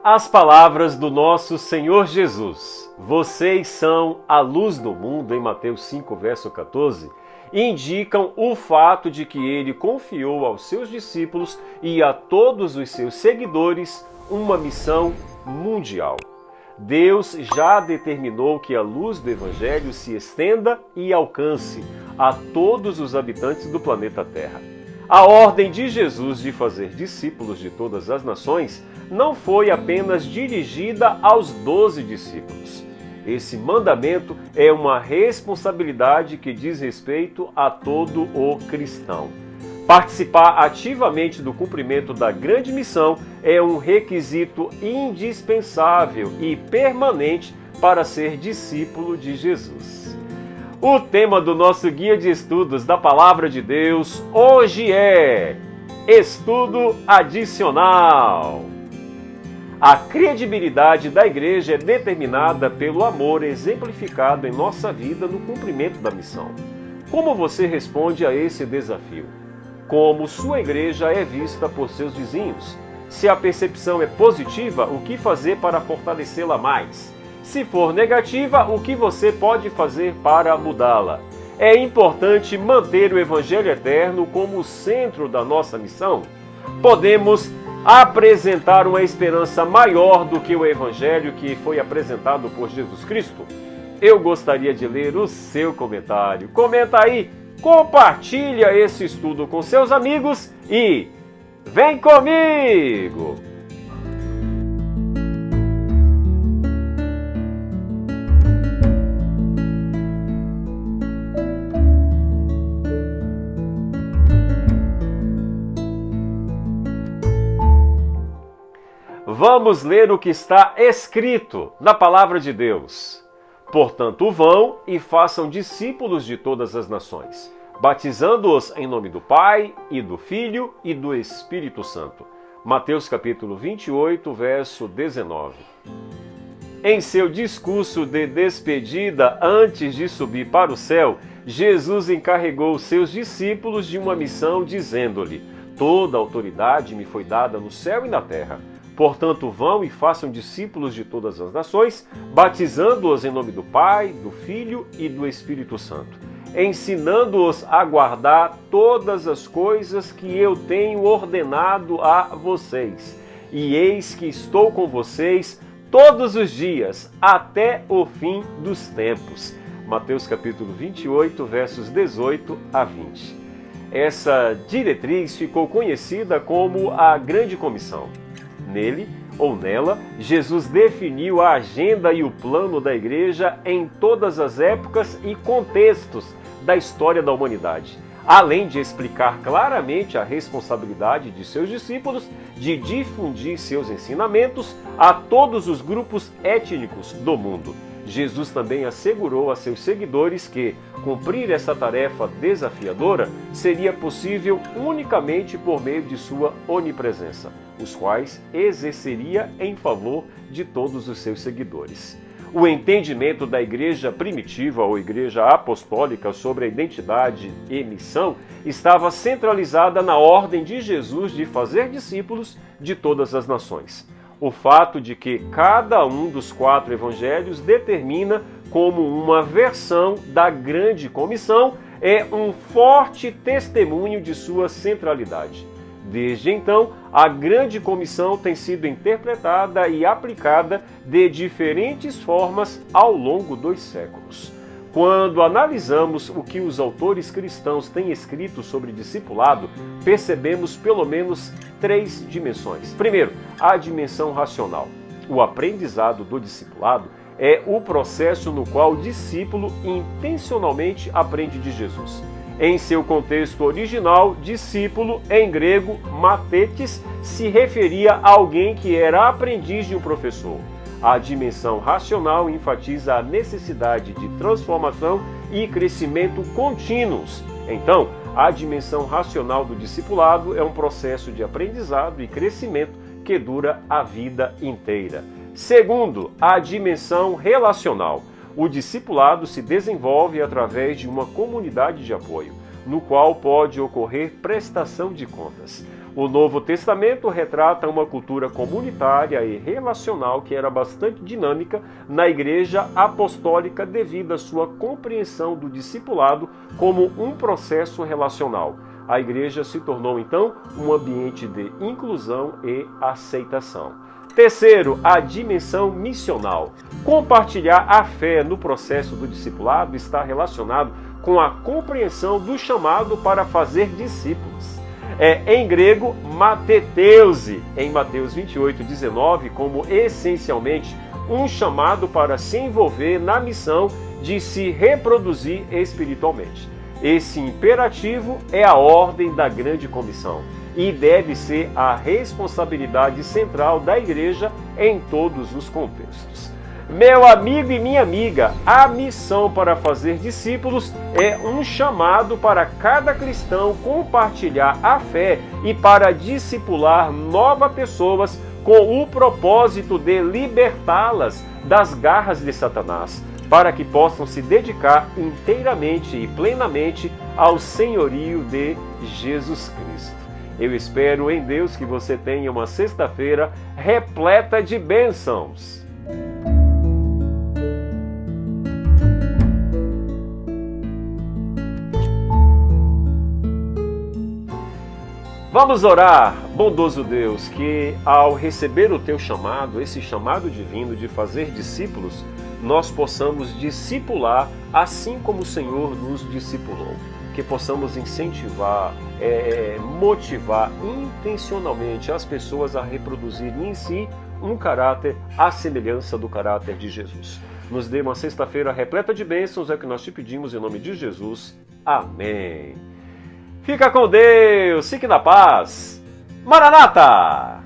As palavras do nosso Senhor Jesus, vocês são a luz do mundo, em Mateus 5, verso 14, indicam o fato de que ele confiou aos seus discípulos e a todos os seus seguidores uma missão mundial. Deus já determinou que a luz do Evangelho se estenda e alcance a todos os habitantes do planeta Terra. A ordem de Jesus de fazer discípulos de todas as nações não foi apenas dirigida aos 12 discípulos. Esse mandamento é uma responsabilidade que diz respeito a todo o cristão. Participar ativamente do cumprimento da grande missão é um requisito indispensável e permanente para ser discípulo de Jesus. O tema do nosso guia de estudos da Palavra de Deus hoje é Estudo Adicional. A credibilidade da igreja é determinada pelo amor exemplificado em nossa vida no cumprimento da missão. Como você responde a esse desafio? Como sua igreja é vista por seus vizinhos? Se a percepção é positiva, o que fazer para fortalecê-la mais? Se for negativa, o que você pode fazer para mudá-la? É importante manter o Evangelho eterno como o centro da nossa missão? Podemos apresentar uma esperança maior do que o Evangelho que foi apresentado por Jesus Cristo? Eu gostaria de ler o seu comentário. Comenta aí, compartilha esse estudo com seus amigos e vem comigo! Vamos ler o que está escrito na Palavra de Deus. Portanto, vão e façam discípulos de todas as nações, batizando-os em nome do Pai, e do Filho, e do Espírito Santo. Mateus capítulo 28, verso 19. Em seu discurso de despedida antes de subir para o céu, Jesus encarregou seus discípulos de uma missão, dizendo-lhe: toda autoridade me foi dada no céu e na terra. Portanto, vão e façam discípulos de todas as nações, batizando-os em nome do Pai, do Filho e do Espírito Santo, ensinando-os a guardar todas as coisas que eu tenho ordenado a vocês. E eis que estou com vocês todos os dias, até o fim dos tempos. Mateus capítulo 28, versos 18 a 20. Essa diretriz ficou conhecida como a Grande Comissão. Nele, ou nela, Jesus definiu a agenda e o plano da igreja em todas as épocas e contextos da história da humanidade, além de explicar claramente a responsabilidade de seus discípulos de difundir seus ensinamentos a todos os grupos étnicos do mundo. Jesus também assegurou a seus seguidores que cumprir essa tarefa desafiadora seria possível unicamente por meio de sua onipresença, os quais exerceria em favor de todos os seus seguidores. O entendimento da igreja primitiva ou igreja apostólica sobre a identidade e missão estava centralizada na ordem de Jesus de fazer discípulos de todas as nações. O fato de que cada um dos 4 evangelhos determina como uma versão da Grande Comissão é um forte testemunho de sua centralidade. Desde então, a Grande Comissão tem sido interpretada e aplicada de diferentes formas ao longo dos séculos. Quando analisamos o que os autores cristãos têm escrito sobre discipulado, percebemos pelo menos 3 dimensões. Primeiro, a dimensão racional. O aprendizado do discipulado é o processo no qual o discípulo intencionalmente aprende de Jesus. Em seu contexto original, discípulo, em grego, mathetes, se referia a alguém que era aprendiz de um professor. A dimensão racional enfatiza a necessidade de transformação e crescimento contínuos. Então, a dimensão racional do discipulado é um processo de aprendizado e crescimento que dura a vida inteira. Segundo, a dimensão relacional. O discipulado se desenvolve através de uma comunidade de apoio. no qual pode ocorrer prestação de contas. O Novo Testamento retrata uma cultura comunitária e relacional que era bastante dinâmica na Igreja Apostólica devido à sua compreensão do discipulado como um processo relacional. A Igreja se tornou, então, um ambiente de inclusão e aceitação. Terceiro, a dimensão missional. Compartilhar a fé no processo do discipulado está relacionado com a compreensão do chamado para fazer discípulos. Em grego, mateteusi, em Mateus 28:19, como essencialmente um chamado para se envolver na missão de se reproduzir espiritualmente. Esse imperativo é a ordem da grande comissão e deve ser a responsabilidade central da igreja em todos os contextos. Meu amigo e minha amiga, a missão para fazer discípulos é um chamado para cada cristão compartilhar a fé e para discipular novas pessoas com o propósito de libertá-las das garras de Satanás, para que possam se dedicar inteiramente e plenamente ao senhorio de Jesus Cristo. Eu espero em Deus que você tenha uma sexta-feira repleta de bênçãos. Vamos orar, bondoso Deus, que ao receber o teu chamado, esse chamado divino de fazer discípulos, nós possamos discipular assim como o Senhor nos discipulou. Que possamos incentivar, motivar intencionalmente as pessoas a reproduzirem em si um caráter à semelhança do caráter de Jesus. Nos dê uma sexta-feira repleta de bênçãos, é o que nós te pedimos em nome de Jesus. Amém. Fica com Deus, fique na paz. Maranata!